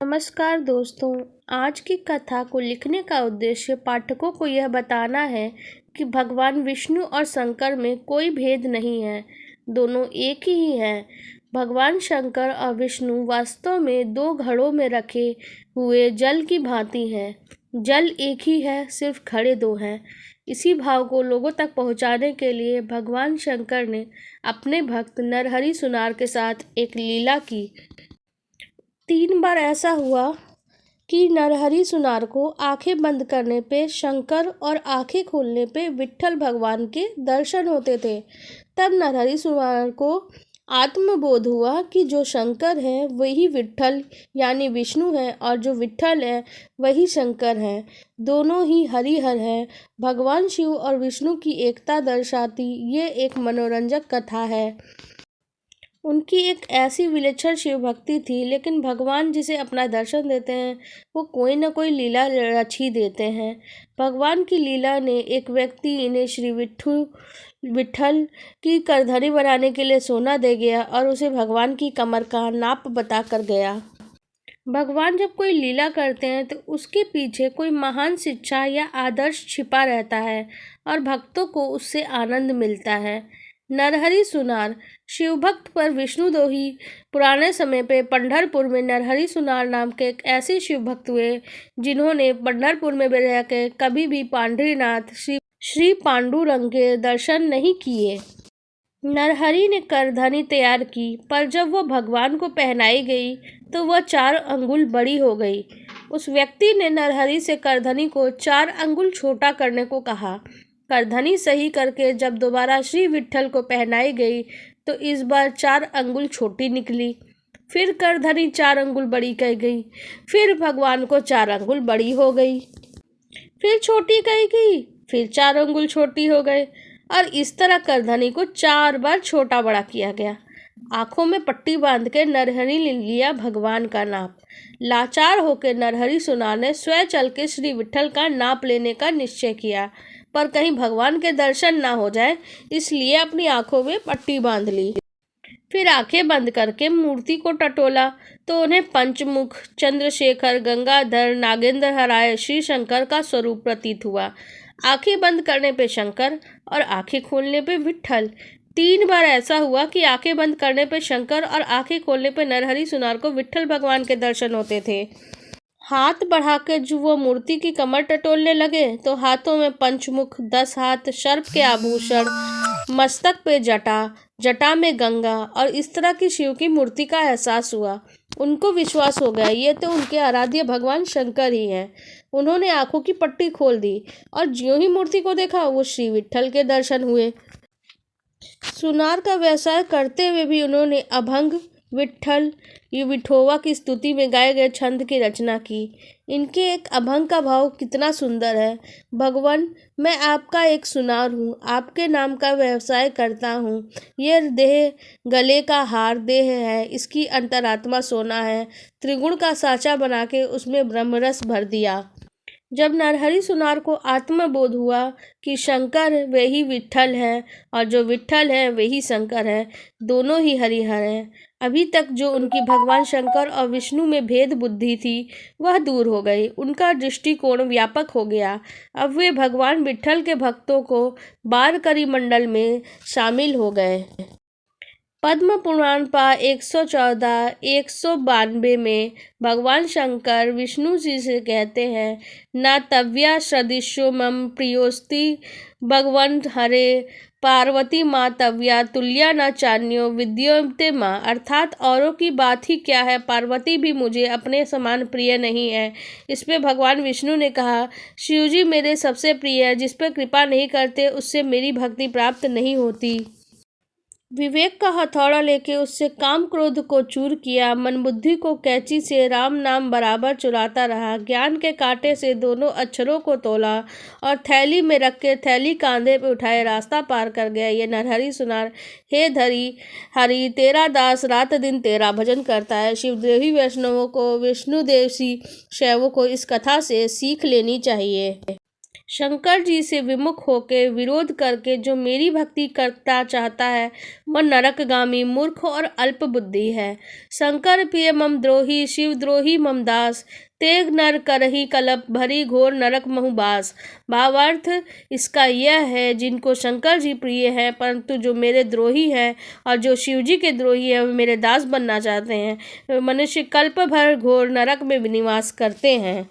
नमस्कार दोस्तों। आज की कथा को लिखने का उद्देश्य पाठकों को यह बताना है कि भगवान विष्णु और शंकर में कोई भेद नहीं है, दोनों एक ही हैं। भगवान शंकर और विष्णु वास्तव में दो घड़ों में रखे हुए जल की भांति हैं। जल एक ही है, सिर्फ घड़े दो हैं। इसी भाव को लोगों तक पहुंचाने के लिए भगवान शंकर ने अपने भक्त नरहरि सुनार के साथ एक लीला की। 3 बार ऐसा हुआ कि नरहरि सुनार को आंखें बंद करने पे शंकर और आंखें खोलने पे विट्ठल भगवान के दर्शन होते थे। तब नरहरि सुनार को आत्मबोध हुआ कि जो शंकर है वही विट्ठल यानी विष्णु है और जो विट्ठल है वही शंकर है। दोनों ही हरिहर हैं। भगवान शिव और विष्णु की एकता दर्शाती ये एक मनोरंजक कथा है। उनकी एक ऐसी विलक्षण शिव भक्ति थी, लेकिन भगवान जिसे अपना दर्शन देते हैं वो कोई न कोई लीला रच ही देते हैं। भगवान की लीला ने एक व्यक्ति इन्हें श्री विट्ठल की करधनी बनाने के लिए सोना दे गया और उसे भगवान की कमर का नाप बता कर गया। भगवान जब कोई लीला करते हैं तो उसके पीछे कोई महान शिक्षा या आदर्श छिपा रहता है और भक्तों को उससे आनंद मिलता है। नरहरि सुनार शिवभक्त पर विष्णुद्रोही पुराने समय पे पंढरपुर में नरहरि सुनार नाम के एक ऐसे शिवभक्त हुए जिन्होंने पंढरपुर में रह के कभी भी पांढरीनाथ श्री पांडुरंग के दर्शन नहीं किए। नरहरि ने करधनी तैयार की, पर जब वह भगवान को पहनाई गई तो वह 4 अंगुल बड़ी हो गई। उस व्यक्ति ने नरहरि से करधनी को 4 अंगुल छोटा करने को कहा। करधनी सही करके जब दोबारा श्री विट्ठल को पहनाई गई तो इस बार 4 अंगुल छोटी निकली। फिर करधनी 4 अंगुल बड़ी कही गई। फिर भगवान को 4 अंगुल बड़ी हो गई, फिर छोटी कही गई, फिर 4 अंगुल छोटी हो गए और इस तरह करधनी को 4 बार छोटा बड़ा किया गया। आंखों में पट्टी बांध के नरहरि ने लिया भगवान का नाप। लाचार होकर नरहरि सुनार ने स्वयं चल के श्री विट्ठल का नाप लेने का निश्चय किया, पर कहीं भगवान के दर्शन ना हो जाए इसलिए अपनी आंखों में पट्टी बांध ली। फिर आंखें बंद करके मूर्ति को टटोला तो उन्हें पंचमुख, चंद्रशेखर, गंगाधर, नागेंद्र हराय श्री शंकर का स्वरूप प्रतीत हुआ। आंखें बंद करने पे शंकर और आंखें खोलने पे विट्ठल। 3 बार ऐसा हुआ कि आंखें बंद करने पे शंकर और आंखें खोलने पे नरहरि सुनार को विट्ठल भगवान के दर्शन होते थे। हाथ बढ़ा के जो वो मूर्ति की कमर टटोलने लगे तो हाथों में पंचमुख, 10 हाथ, सर्प के आभूषण, मस्तक पे जटा, जटा में गंगा और इस तरह की शिव की मूर्ति का एहसास हुआ। उनको विश्वास हो गया ये तो उनके आराध्य भगवान शंकर ही हैं। उन्होंने आंखों की पट्टी खोल दी और ज्यों ही मूर्ति को देखा वो श्री विट्ठल के दर्शन हुए। सुनार का व्यवसाय करते हुए भी उन्होंने अभंग, विट्ठल, विठोवा की स्तुति में गाए गए छंद की रचना की। इनके एक अभंग का भाव कितना सुंदर है। भगवान, मैं आपका एक सुनार हूँ, आपके नाम का व्यवसाय करता हूँ। ये देह गले का हार देह है, इसकी अंतरात्मा सोना है। त्रिगुण का साचा बना के उसमें ब्रह्मरस भर दिया। जब नरहरि सुनार को आत्मबोध हुआ कि शंकर वे ही विट्ठल है और जो विट्ठल है वही शंकर है, दोनों ही हरिहर हैं, अभी तक जो उनकी भगवान शंकर और विष्णु में भेद बुद्धि थी वह दूर हो गई। उनका दृष्टिकोण व्यापक हो गया। अब वे भगवान विट्ठल के भक्तों को वारकरी मंडल में शामिल हो गए। पद्म पुराण पा 114 192 में भगवान शंकर विष्णु जी से कहते हैं, न तव्या सदृशो मम प्रियोस्ति भगवंत हरे, पार्वती माँ तव्या तुल्या न चान्यो विद्योते माँ। अर्थात औरों की बात ही क्या है, पार्वती भी मुझे अपने समान प्रिय नहीं है। इस पे भगवान विष्णु ने कहा, शिवजी मेरे सबसे प्रिय है, जिस पर कृपा नहीं करते उससे मेरी भक्ति प्राप्त नहीं होती। विवेक का हथौड़ा लेके उससे काम क्रोध को चूर किया, मन बुद्धि को कैंची से राम नाम बराबर चुराता रहा, ज्ञान के कांटे से दोनों अक्षरों को तोला और थैली में रख के थैली कांधे पे उठाए रास्ता पार कर गया। ये नरहरि सुनार, हे धरी हरि तेरा दास रात दिन तेरा भजन करता है। शिवदेवी वैष्णवों को, विष्णुदेव सी शैवों को इस कथा से सीख लेनी चाहिए। शंकर जी से विमुख होकर विरोध करके जो मेरी भक्ति करता चाहता है वह नरकगामी, मूर्ख और अल्प बुद्धि है। शंकर प्रिय मम द्रोही, शिव द्रोही मम दास, तेग नर करही कलप, भरी घोर नरक महुबास। भावार्थ इसका यह है, जिनको शंकर जी प्रिय हैं परंतु जो मेरे द्रोही हैं और जो शिव जी के द्रोही हैं वे मेरे दास बनना चाहते हैं, वे मनुष्य कल्प भर घोर नरक में निवास करते हैं।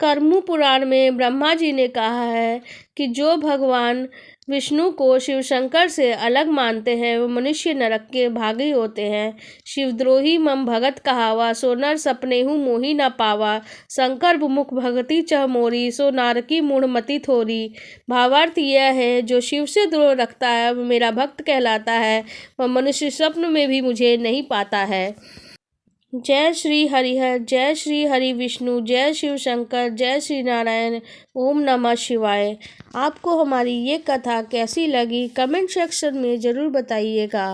कर्मु पुराण में ब्रह्मा जी ने कहा है कि जो भगवान विष्णु को शिव शंकर से अलग मानते हैं वो मनुष्य नरक के भागी होते हैं। शिवद्रोही मम भगत कहावा, सो नर सपनेहु मोहि न पावा। शंकर मुख भगति चह मोरी, सो नारकी मूढ़मति थोरी। भावार्थ यह है, जो शिव से द्रोह रखता है वह मेरा भक्त कहलाता है, वह मनुष्य स्वप्न में भी मुझे नहीं पाता है। जय श्री हरिहर, जय श्री हरि विष्णु, जय शिव शंकर, जय श्री नारायण, ओम नमः शिवाय। आपको हमारी ये कथा कैसी लगी कमेंट सेक्शन में ज़रूर बताइएगा।